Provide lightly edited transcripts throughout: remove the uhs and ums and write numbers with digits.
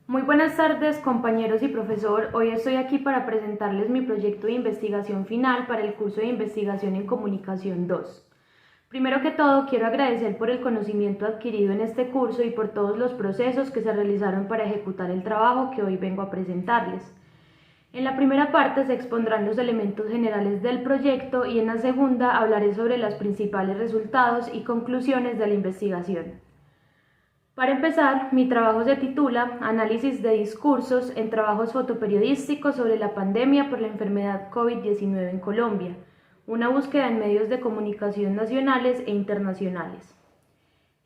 Muy buenas tardes, compañeros y profesor. Hoy estoy aquí para presentarles mi proyecto de investigación final para el curso de Investigación en Comunicación 2. Primero que todo, quiero agradecer por el conocimiento adquirido en este curso y por todos los procesos que se realizaron para ejecutar el trabajo que hoy vengo a presentarles. En la primera parte se expondrán los elementos generales del proyecto y en la segunda hablaré sobre los principales resultados y conclusiones de la investigación. Para empezar, mi trabajo se titula Análisis de discursos en trabajos fotoperiodísticos sobre la pandemia por la enfermedad COVID-19 en Colombia, una búsqueda en medios de comunicación nacionales e internacionales.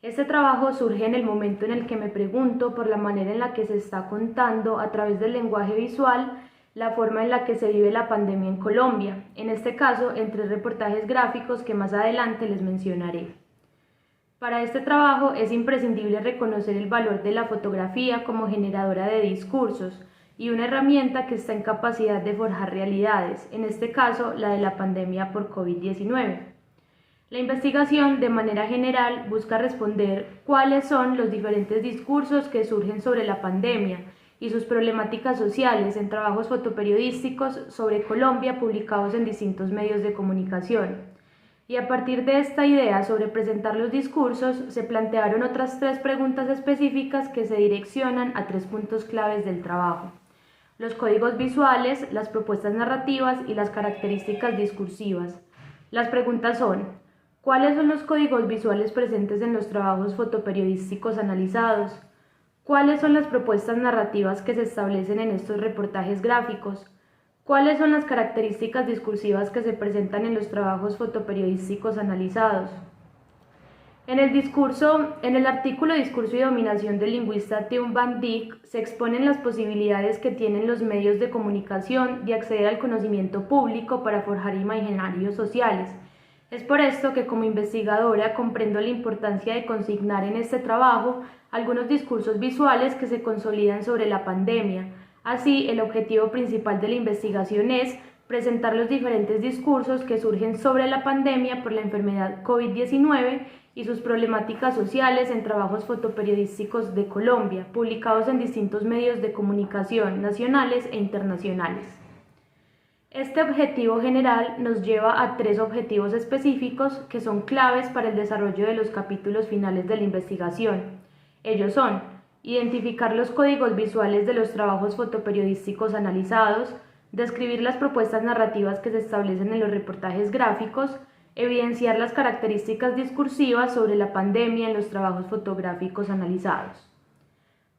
Este trabajo surge en el momento en el que me pregunto por la manera en la que se está contando a través del lenguaje visual la forma en la que se vive la pandemia en Colombia, en este caso en 3 reportajes gráficos que más adelante les mencionaré. Para este trabajo es imprescindible reconocer el valor de la fotografía como generadora de discursos y una herramienta que está en capacidad de forjar realidades, en este caso la de la pandemia por COVID-19. La investigación, de manera general, busca responder cuáles son los diferentes discursos que surgen sobre la pandemia y sus problemáticas sociales en trabajos fotoperiodísticos sobre Colombia publicados en distintos medios de comunicación. Y a partir de esta idea sobre presentar los discursos, se plantearon otras 3 preguntas específicas que se direccionan a 3 puntos claves del trabajo: los códigos visuales, las propuestas narrativas y las características discursivas. Las preguntas son: ¿cuáles son los códigos visuales presentes en los trabajos fotoperiodísticos analizados? ¿Cuáles son las propuestas narrativas que se establecen en estos reportajes gráficos? ¿Cuáles son las características discursivas que se presentan en los trabajos fotoperiodísticos analizados? En el artículo Discurso y Dominación del lingüista Teun Van Dijk se exponen las posibilidades que tienen los medios de comunicación de acceder al conocimiento público para forjar imaginarios sociales. Es por esto que como investigadora comprendo la importancia de consignar en este trabajo algunos discursos visuales que se consolidan sobre la pandemia. Así, el objetivo principal de la investigación es presentar los diferentes discursos que surgen sobre la pandemia por la enfermedad COVID-19 y sus problemáticas sociales en trabajos fotoperiodísticos de Colombia, publicados en distintos medios de comunicación nacionales e internacionales. Este objetivo general nos lleva a 3 objetivos específicos que son claves para el desarrollo de los capítulos finales de la investigación. Ellos son: identificar los códigos visuales de los trabajos fotoperiodísticos analizados, describir las propuestas narrativas que se establecen en los reportajes gráficos, evidenciar las características discursivas sobre la pandemia en los trabajos fotográficos analizados.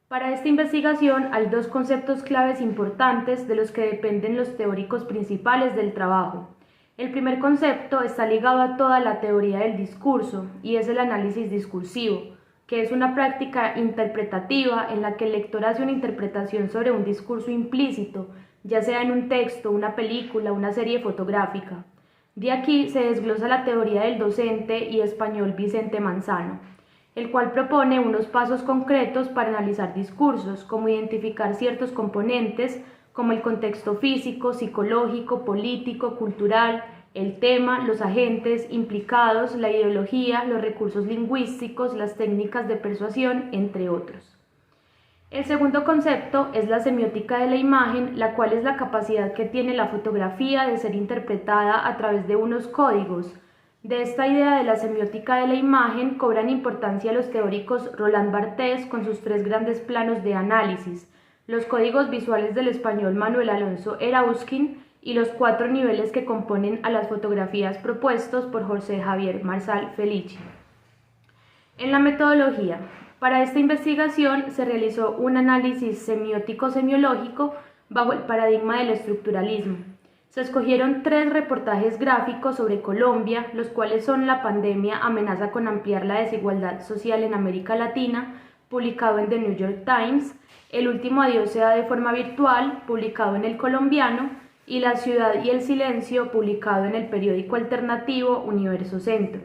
Para esta investigación hay 2 conceptos claves importantes de los que dependen los teóricos principales del trabajo. El primer concepto está ligado a toda la teoría del discurso y es el análisis discursivo, que es una práctica interpretativa en la que el lector hace una interpretación sobre un discurso implícito, ya sea en un texto, una película, una serie fotográfica. De aquí se desglosa la teoría del docente y español Vicente Manzano, el cual propone unos pasos concretos para analizar discursos, como identificar ciertos componentes, como el contexto físico, psicológico, político, cultural, el tema, los agentes implicados, la ideología, los recursos lingüísticos, las técnicas de persuasión, entre otros. El segundo concepto es la semiótica de la imagen, la cual es la capacidad que tiene la fotografía de ser interpretada a través de unos códigos. De esta idea de la semiótica de la imagen cobran importancia los teóricos Roland Barthes con sus 3 grandes planos de análisis, los códigos visuales del español Manuel Alonso Erauskin y los 4 niveles que componen a las fotografías propuestos por José Javier Marsal Felici. En la metodología, para esta investigación se realizó un análisis semiótico-semiológico bajo el paradigma del estructuralismo. Se escogieron 3 reportajes gráficos sobre Colombia, los cuales son La pandemia amenaza con ampliar la desigualdad social en América Latina, publicado en The New York Times, El último adiós se da de forma virtual, publicado en El Colombiano, y La ciudad y el silencio, publicado en el periódico alternativo Universo Centro.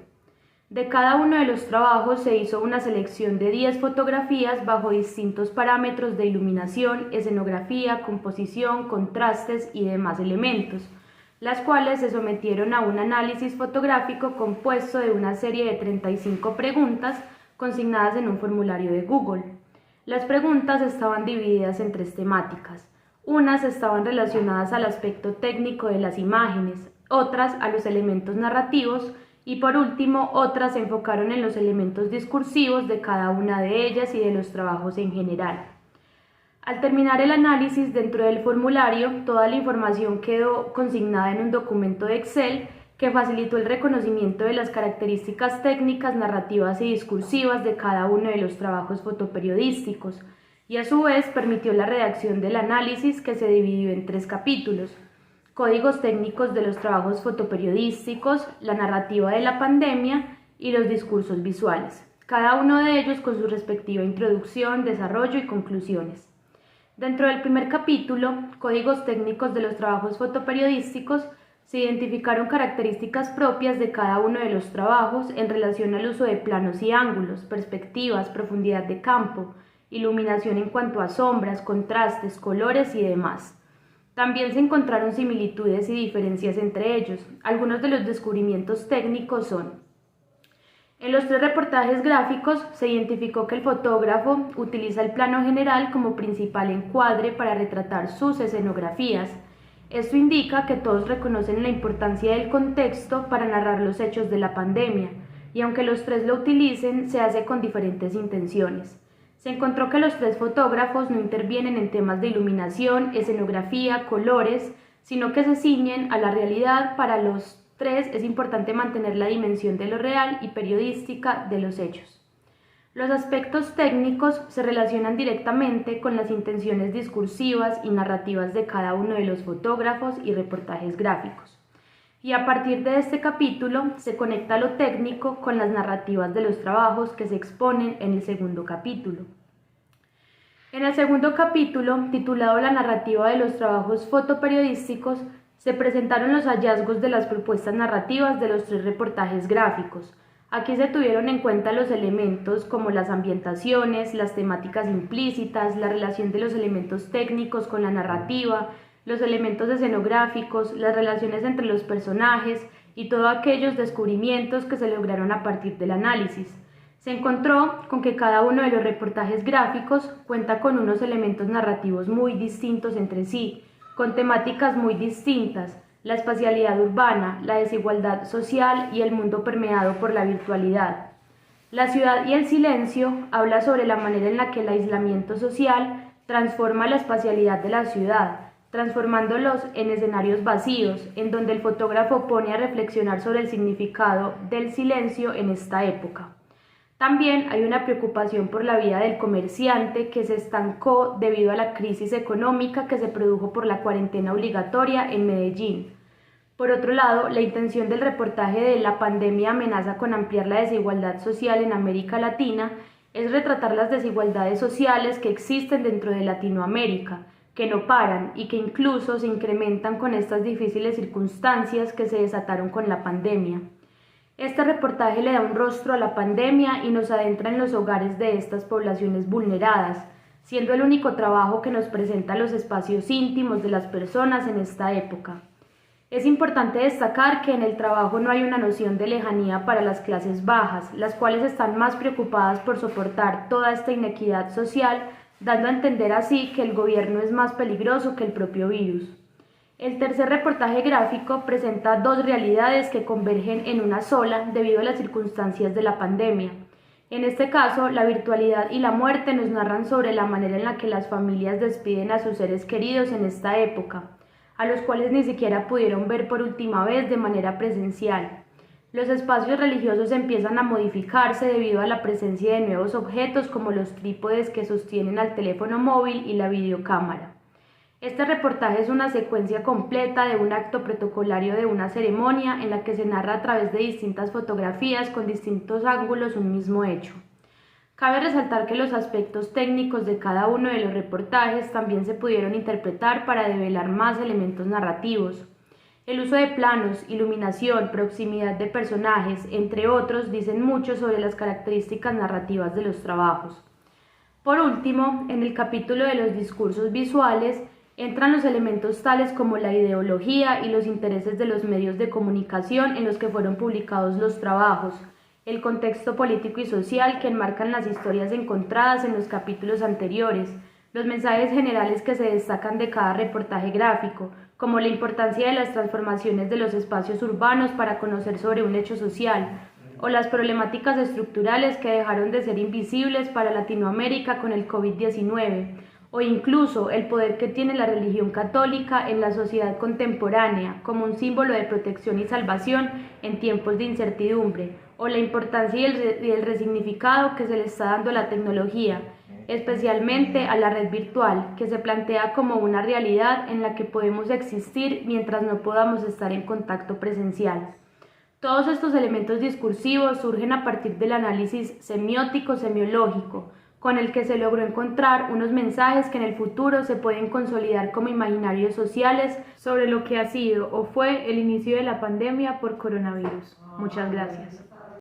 De cada uno de los trabajos se hizo una selección de 10 fotografías bajo distintos parámetros de iluminación, escenografía, composición, contrastes y demás elementos, las cuales se sometieron a un análisis fotográfico compuesto de una serie de 35 preguntas consignadas en un formulario de Google. Las preguntas estaban divididas en 3 temáticas. Unas estaban relacionadas al aspecto técnico de las imágenes, otras a los elementos narrativos y por último otras se enfocaron en los elementos discursivos de cada una de ellas y de los trabajos en general. Al terminar el análisis dentro del formulario, toda la información quedó consignada en un documento de Excel que facilitó el reconocimiento de las características técnicas, narrativas y discursivas de cada uno de los trabajos fotoperiodísticos y a su vez permitió la redacción del análisis que se dividió en 3 capítulos: códigos técnicos de los trabajos fotoperiodísticos, la narrativa de la pandemia y los discursos visuales, cada uno de ellos con su respectiva introducción, desarrollo y conclusiones. Dentro del primer capítulo, códigos técnicos de los trabajos fotoperiodísticos, se identificaron características propias de cada uno de los trabajos en relación al uso de planos y ángulos, perspectivas, profundidad de campo, iluminación en cuanto a sombras, contrastes, colores y demás. También se encontraron similitudes y diferencias entre ellos. Algunos de los descubrimientos técnicos son: en los 3 reportajes gráficos se identificó que el fotógrafo utiliza el plano general como principal encuadre para retratar sus escenografías. Esto indica que todos reconocen la importancia del contexto para narrar los hechos de la pandemia, y aunque los 3 lo utilicen, se hace con diferentes intenciones. Se encontró que los 3 fotógrafos no intervienen en temas de iluminación, escenografía, colores, sino que se ciñen a la realidad. Para los 3 es importante mantener la dimensión de lo real y periodística de los hechos. Los aspectos técnicos se relacionan directamente con las intenciones discursivas y narrativas de cada uno de los fotógrafos y reportajes gráficos. Y a partir de este capítulo se conecta lo técnico con las narrativas de los trabajos que se exponen en el segundo capítulo. En el segundo capítulo, titulado La narrativa de los trabajos fotoperiodísticos, se presentaron los hallazgos de las propuestas narrativas de los 3 reportajes gráficos. Aquí se tuvieron en cuenta los elementos como las ambientaciones, las temáticas implícitas, la relación de los elementos técnicos con la narrativa, los elementos escenográficos, las relaciones entre los personajes y todos aquellos descubrimientos que se lograron a partir del análisis. Se encontró con que cada uno de los reportajes gráficos cuenta con unos elementos narrativos muy distintos entre sí, con temáticas muy distintas: la espacialidad urbana, la desigualdad social y el mundo permeado por la virtualidad. La ciudad y el silencio habla sobre la manera en la que el aislamiento social transforma la espacialidad de la ciudad, transformándolos en escenarios vacíos, en donde el fotógrafo pone a reflexionar sobre el significado del silencio en esta época. También hay una preocupación por la vida del comerciante que se estancó debido a la crisis económica que se produjo por la cuarentena obligatoria en Medellín. Por otro lado, la intención del reportaje de La pandemia amenaza con ampliar la desigualdad social en América Latina es retratar las desigualdades sociales que existen dentro de Latinoamérica, que no paran y que incluso se incrementan con estas difíciles circunstancias que se desataron con la pandemia. Este reportaje le da un rostro a la pandemia y nos adentra en los hogares de estas poblaciones vulneradas, siendo el único trabajo que nos presenta los espacios íntimos de las personas en esta época. Es importante destacar que en el trabajo no hay una noción de lejanía para las clases bajas, las cuales están más preocupadas por soportar toda esta inequidad social, dando a entender así que el gobierno es más peligroso que el propio virus. El tercer reportaje gráfico presenta 2 realidades que convergen en una sola debido a las circunstancias de la pandemia. En este caso, la virtualidad y la muerte nos narran sobre la manera en la que las familias despiden a sus seres queridos en esta época, a los cuales ni siquiera pudieron ver por última vez de manera presencial. Los espacios religiosos empiezan a modificarse debido a la presencia de nuevos objetos como los trípodes que sostienen al teléfono móvil y la videocámara. Este reportaje es una secuencia completa de un acto protocolario de una ceremonia en la que se narra a través de distintas fotografías con distintos ángulos un mismo hecho. Cabe resaltar que los aspectos técnicos de cada uno de los reportajes también se pudieron interpretar para develar más elementos narrativos. El uso de planos, iluminación, proximidad de personajes, entre otros, dicen mucho sobre las características narrativas de los trabajos. Por último, en el capítulo de los discursos visuales, entran los elementos tales como la ideología y los intereses de los medios de comunicación en los que fueron publicados los trabajos. el contexto político y social que enmarcan las historias encontradas en los capítulos anteriores, los mensajes generales que se destacan de cada reportaje gráfico, como la importancia de las transformaciones de los espacios urbanos para conocer sobre un hecho social, o las problemáticas estructurales que dejaron de ser invisibles para Latinoamérica con el COVID-19, o incluso el poder que tiene la religión católica en la sociedad contemporánea como un símbolo de protección y salvación en tiempos de incertidumbre, o la importancia y el resignificado que se le está dando a la tecnología, especialmente a la red virtual, que se plantea como una realidad en la que podemos existir mientras no podamos estar en contacto presencial. Todos estos elementos discursivos surgen a partir del análisis semiótico-semiológico, con el que se logró encontrar unos mensajes que en el futuro se pueden consolidar como imaginarios sociales sobre lo que ha sido o fue el inicio de la pandemia por coronavirus. Muchas gracias.